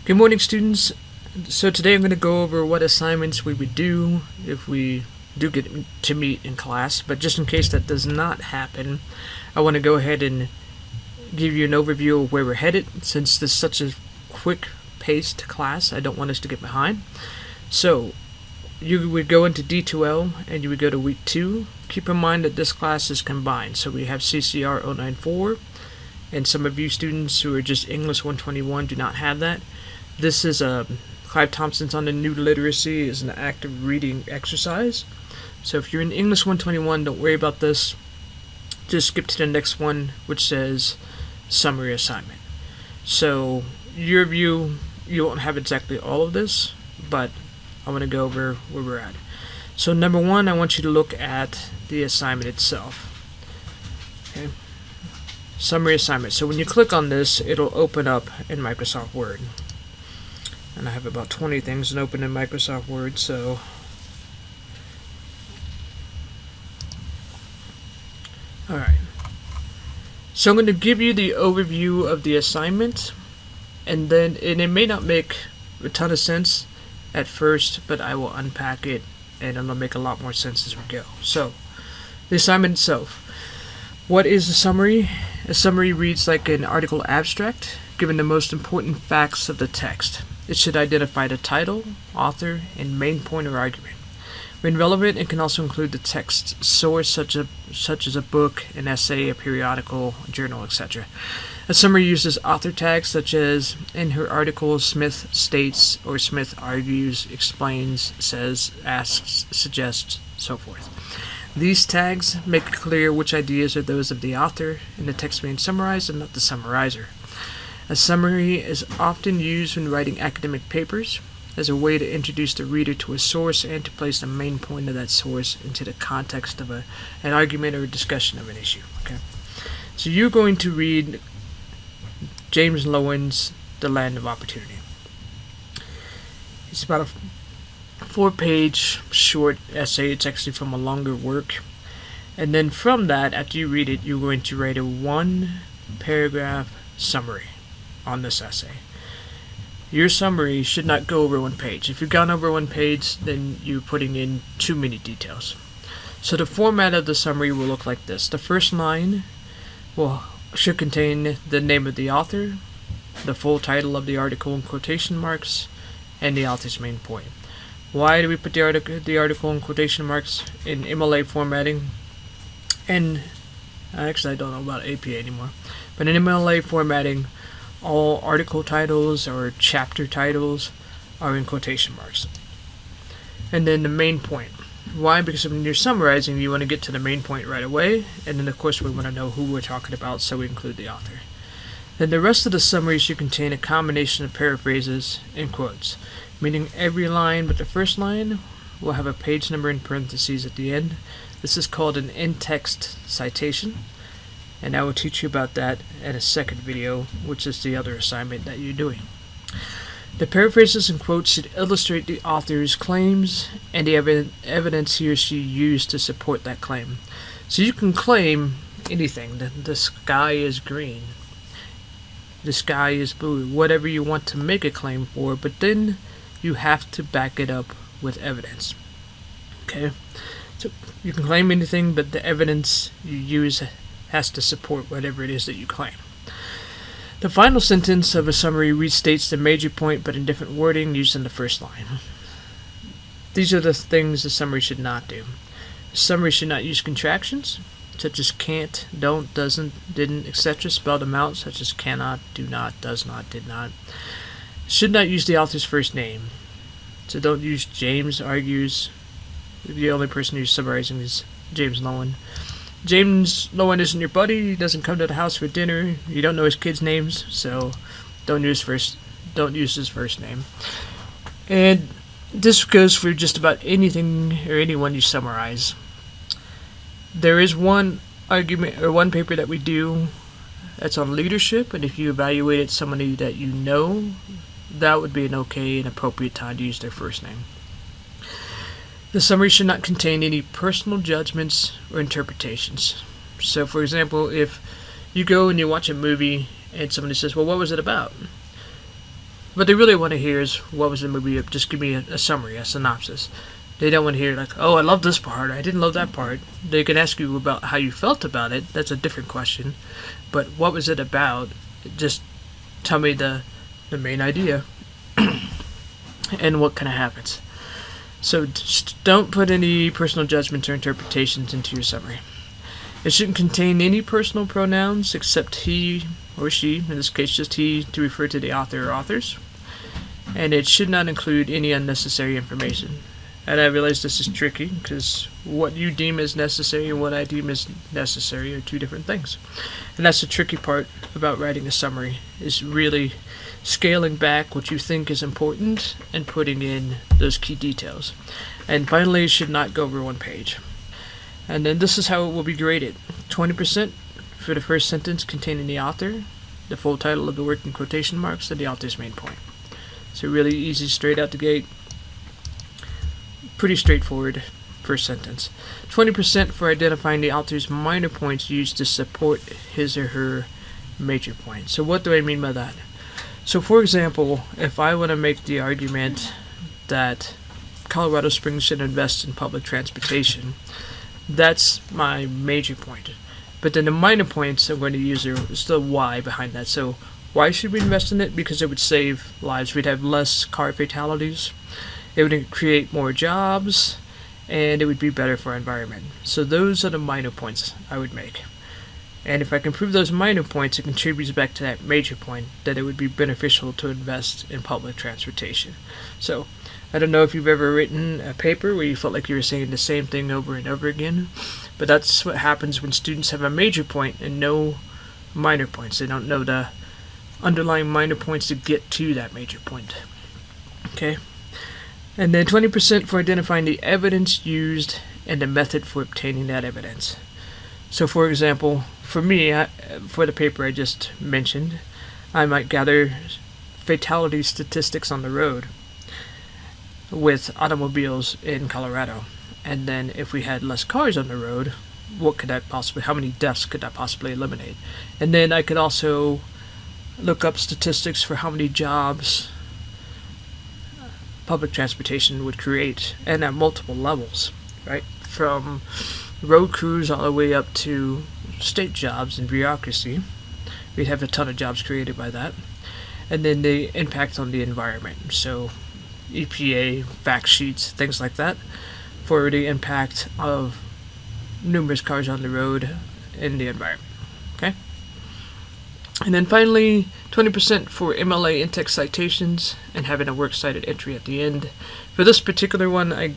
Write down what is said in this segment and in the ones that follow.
Good morning, students. So today I'm going to go over what assignments we would do if we do get to meet in class, but just in case that does not happen, I want to go ahead and give you an overview of where we're headed. Since this is such a quick-paced class, I don't want us to get behind. So you would go into D2L and you would go to week 2. Keep in mind that this class is combined, so we have CCR 094, and some of you students who are just English 121 do not have that. This is Clive Thompson's on the New Literacy is an active reading exercise. So if you're in English 121, don't worry about this. Just skip to the next one, which says summary assignment. So your view, you won't have exactly all of this, but I want to go over where we're at. So number one, I want you to look at the assignment itself. Okay. Summary assignment. So when you click on this, it'll open up in Microsoft Word. And I have about 20 things open in Microsoft Word, so alright. So I'm going to give you the overview of the assignment, and it may not make a ton of sense at first, but I will unpack it and it'll make a lot more sense as we go. So, the assignment itself. What is a summary? A summary reads like an article abstract, given the most important facts of the text. It should identify the title, author, and main point or argument. When relevant, it can also include the text source, such as a book, an essay, a periodical, a journal, etc. A summary uses author tags such as in her article, Smith states, or Smith argues, explains, says, asks, suggests, so forth. These tags make it clear which ideas are those of the author in the text being summarized and not the summarizer. A summary is often used when writing academic papers as a way to introduce the reader to a source and to place the main point of that source into the context of an argument or a discussion of an issue. Okay, so you're going to read James Lowen's The Land of Opportunity. It's about a 4-page short essay. It's actually from a longer work. And then from that, after you read it, you're going to write a 1-paragraph summary on this essay. Your summary should not go over 1 page. If you've gone over 1 page, then you're putting in too many details. So the format of the summary will look like this. The first line should contain the name of the author, the full title of the article in quotation marks, and the author's main point. Why do we put the article in quotation marks in MLA formatting? And actually I don't know about APA anymore, but in MLA formatting, all article titles or chapter titles are in quotation marks. And then the main point. Why? Because when you're summarizing, you want to get to the main point right away, and then of course we want to know who we're talking about, so we include the author. Then the rest of the summary should contain a combination of paraphrases and quotes, meaning every line but the first line will have a page number in parentheses at the end. This is called an in-text citation, and I will teach you about that in a second video, which is the other assignment that you're doing. The paraphrases and quotes should illustrate the author's claims and the evidence he or she used to support that claim. So you can claim anything. The sky is green. The sky is blue. Whatever you want to make a claim for, but then you have to back it up with evidence. Okay? So you can claim anything, but the evidence you use has to support whatever it is that you claim. The final sentence of a summary restates the major point but in different wording used in the first line. These are the things the summary should not do. The summary should not use contractions, such as can't, don't, doesn't, didn't, etc. Spell them out, such as cannot, do not, does not, did not. Should not use the author's first name. So don't use James argues. The only person you're summarizing is James Lowen. James Lowen isn't your buddy. He doesn't come to the house for dinner. You don't know his kids' names, so don't use his first name. And this goes for just about anything or anyone you summarize. There is one argument or one paper that we do that's on leadership, and if you evaluated somebody that you know, that would be an okay and appropriate time to use their first name. The summary should not contain any personal judgments or interpretations. So, for example, if you go and you watch a movie and somebody says, well, what was it about? What they really want to hear is, what was the movie? Just give me a summary, a synopsis. They don't want to hear like, oh, I love this part, I didn't love that part. They can ask you about how you felt about it. That's a different question. But what was it about? Just tell me the main idea and what kind of happens. So just don't put any personal judgments or interpretations into your summary. It shouldn't contain any personal pronouns except he or she, in this case just he, to refer to the author or authors. And it should not include any unnecessary information. And I realize this is tricky because what you deem as necessary and what I deem as necessary are two different things. And that's the tricky part about writing a summary, is really scaling back what you think is important and putting in those key details. And finally, it should not go over 1 page. And then this is how it will be graded. 20% for the first sentence containing the author, the full title of the work in quotation marks, and the author's main point. So really easy, straight out the gate. Pretty straightforward first sentence. 20% for identifying the author's minor points used to support his or her major point. So what do I mean by that? So for example, if I want to make the argument that Colorado Springs should invest in public transportation, that's my major point. But then the minor points I'm going to use is the why behind that. So why should we invest in it? Because it would save lives. We'd have less car fatalities. It would create more jobs, and it would be better for our environment. So those are the minor points I would make. And if I can prove those minor points, it contributes back to that major point, that it would be beneficial to invest in public transportation. So I don't know if you've ever written a paper where you felt like you were saying the same thing over and over again, but that's what happens when students have a major point and no minor points. They don't know the underlying minor points to get to that major point. Okay? And then 20% for identifying the evidence used and the method for obtaining that evidence. So for example, for me, for the paper I just mentioned, I might gather fatality statistics on the road with automobiles in Colorado. And then if we had less cars on the road, how many deaths could that possibly eliminate? And then I could also look up statistics for how many jobs public transportation would create, and at multiple levels, right? From road crews all the way up to state jobs and bureaucracy. We'd have a ton of jobs created by that. And then the impact on the environment. So EPA, fact sheets, things like that, for the impact of numerous cars on the road in the environment. Okay? And then finally, 20% for MLA in-text citations and having a works cited entry at the end. For this particular one, I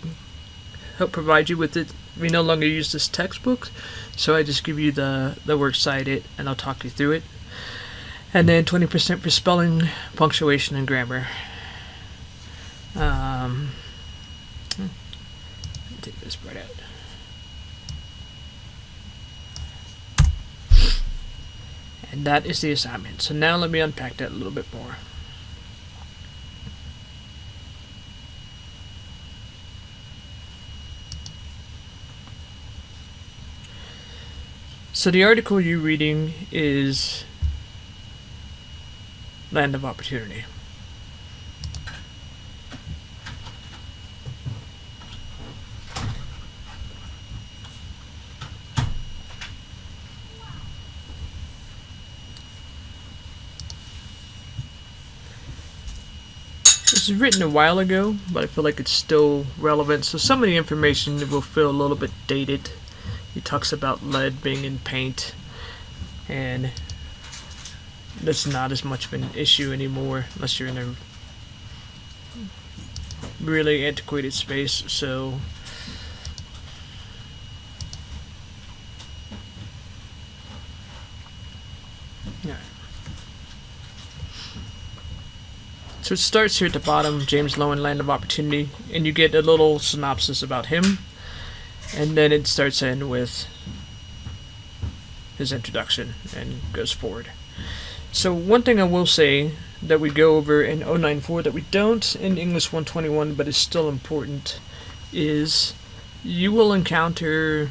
help provide you with it. We no longer use this textbook, so I just give you the works cited and I'll talk you through it. And then 20% for spelling, punctuation, and grammar. Take this part out. And that is the assignment. So now let me unpack that a little bit more. So the article you're reading is Land of Opportunity. This was written a while ago, but I feel like it's still relevant. So some of the information will feel a little bit dated. He talks about lead being in paint, and that's not as much of an issue anymore unless you're in a really antiquated space. So yeah. So it starts here at the bottom, James Lowen, Land of Opportunity, and you get a little synopsis about him, and then it starts in with his introduction and goes forward. So one thing I will say that we go over in 094 that we don't in English 121 but is still important is you will encounter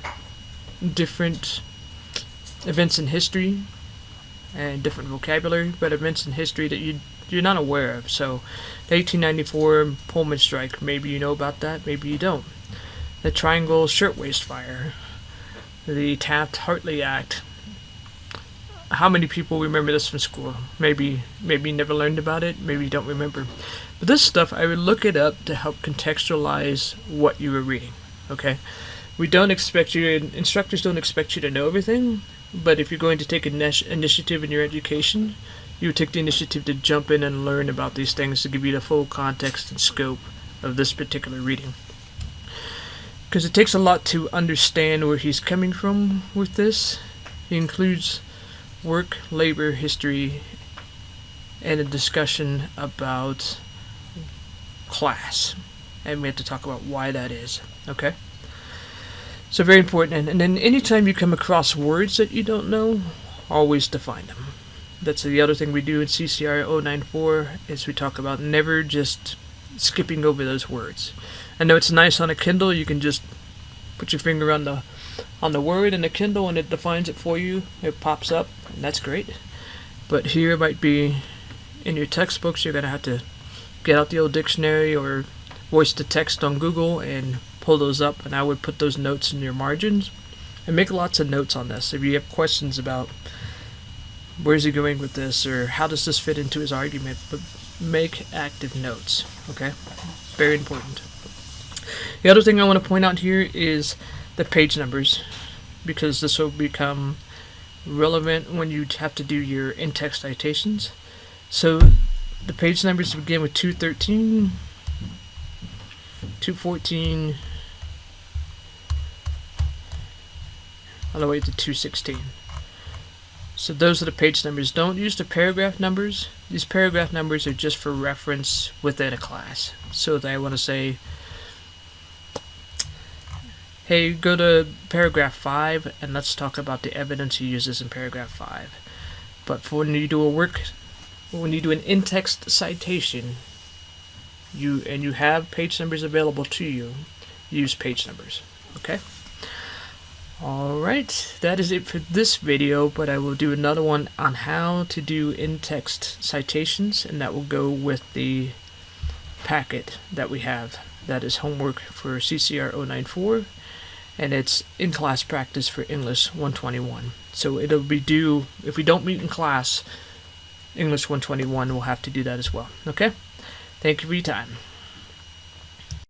different events in history and different vocabulary, but events in history that you you're not aware of. So the 1894 Pullman strike, maybe you know about that, maybe you don't. The Triangle Shirtwaist Fire, the Taft-Hartley Act. How many people remember this from school? Maybe you never learned about it, maybe you don't remember. But this stuff, I would look it up to help contextualize what you were reading, okay? We don't expect you, instructors don't expect you to know everything, but if you're going to take initiative in your education, you would take the initiative to jump in and learn about these things to give you the full context and scope of this particular reading. Because it takes a lot to understand where he's coming from with this. He includes work, labor, history, and a discussion about class. And we have to talk about why that is, okay? So very important. And then anytime you come across words that you don't know, always define them. That's the other thing we do in CCR 094 is we talk about never just skipping over those words. I know it's nice on a Kindle, you can just put your finger on the word in the Kindle and it defines it for you. It pops up, and that's great. But here it might be in your textbooks, you're going to have to get out the old dictionary or voice to text on Google and pull those up, and I would put those notes in your margins and make lots of notes on this. If you have questions about where's he going with this or how does this fit into his argument, but make active notes, okay? Very important. The other thing I want to point out here is the page numbers, because this will become relevant when you have to do your in-text citations. So the page numbers begin with 213, 214, all the way to 216. So those are the page numbers. Don't use the paragraph numbers. These paragraph numbers are just for reference within a class. So that I want to say, hey, go to paragraph 5 and let's talk about the evidence he uses in paragraph 5. But for when you do when you do an in-text citation, you have page numbers available to you, use page numbers, okay? Alright, that is it for this video, but I will do another one on how to do in-text citations, and that will go with the packet that we have. That is homework for CCR 094, and it's in-class practice for English 121. So it'll be due, if we don't meet in class, English 121 will have to do that as well, okay? Thank you for your time.